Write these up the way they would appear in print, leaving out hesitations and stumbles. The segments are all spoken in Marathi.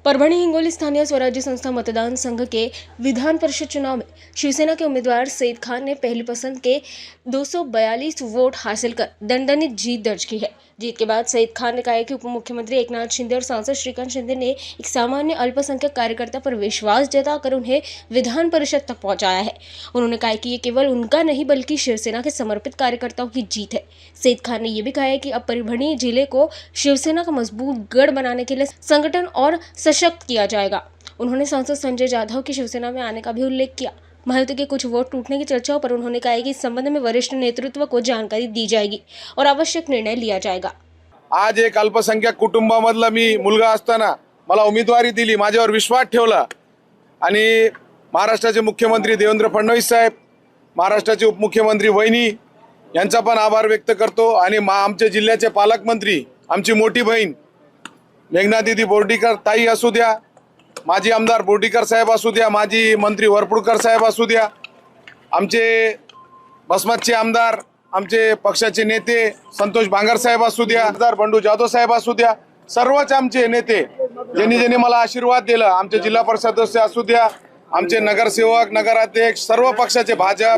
परभणी हिंगोली स्थानीय स्वराज्य संस्था मतदान संघ के विधान परिषद चुनाव में शिवसेना के उम्मीदवार सईद खान ने पहली पसंद के 242 वोट हासिल कर दणदणित जीत दर्ज की है। जीत के बाद सईद खान ने कहा है कि उप मुख्यमंत्री एकनाथ शिंदे और सांसद श्रीकांत शिंदे ने एक सामान्य अल्पसंख्यक कार्यकर्ता पर विश्वास जताकर उन्हें विधान परिषद तक पहुंचाया है। उन्होंने कहा कि ये केवल उनका नहीं बल्कि शिवसेना के समर्पित कार्यकर्ताओं की जीत है। सईद खान ने यह भी कहा है कि अब परभणी जिले को शिवसेना का मजबूत गढ़ बनाने के लिए संगठन और सशक्त किया जाएगा। उन्होंने सांसद संजय जाधव की शिवसेना में आने का भी उल्लेख किया। महंत के कुछ वोट टूटने की चर्चाओं पर उन्होंने कहा कि इस संबंध में वरिष्ठ नेतृत्व को जानकारी दी जाएगी और आवश्यक निर्णय लिया जाएगा। आज एक अल्पसंख्याक कुटुंबामधला मी मुलगा असताना मला उमेदवारी दिली, माझ्यावर विश्वास ठेवला आणि महाराष्ट्राचे मुख्यमंत्री देवेंद्र फडणवीस साहेब, महाराष्ट्राचे उपमुख्यमंत्री वहिनी यांचा पण आभार व्यक्त करतो आणि आमच्या जिल्ह्याचे पालकमंत्री, आमची मोठी बहीण मेघना दीदी बोर्डीकर ताई असू द्या, माजी आमदार बोर्डीकर साहेब असू द्या, माजी मंत्री वरपुडकर साहेब असू द्या, आमचे बसमतचे आमदार, आमचे पक्षाचे नेते संतोष बांगर साहेब असू द्या, आमदार बंडू जाधव साहेब असू द्या, सर्वच आमचे नेते ज्यांनी मला आशीर्वाद दिला, आमचे जिल्हा परिषद सदस्य असू द्या, आमचे नगरसेवक, नगराध्यक्ष, सर्व पक्षाचे भाजप,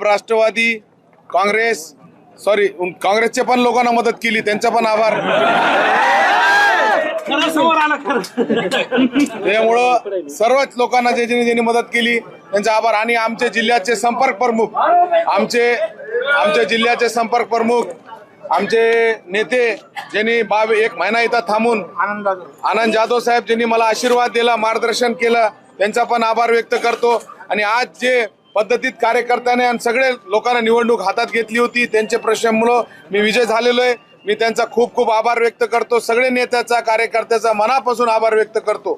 राष्ट्रवादी, काँग्रेसचे पण लोकांना मदत केली, त्यांचा पण आभार। त्यामुळं सर्वच लोकांना ज्यांनी मदत केली त्यांचा आभार। आणि आमचे जिल्ह्याचे संपर्क प्रमुख, आमचे जिल्ह्याचे संपर्क प्रमुख, आमचे नेते ज्यांनी 1 महिना इथं थांबून, आनंद जाधव साहेब ज्यांनी मला आशीर्वाद दिला, मार्गदर्शन केलं, त्यांचा पण आभार व्यक्त करतो। आणि आज जे पद्धतीत कार्यकर्त्याने आणि सगळे लोकांना निवडणूक हातात घेतली होती, त्यांच्या प्रश्नामुळे मी विजय झालेलो आहे। मी त्यांचा खूप खूप आभार व्यक्त करतो। सगळे नेत्याचा, कार्यकर्त्याचा मनापासून आभार व्यक्त करतो।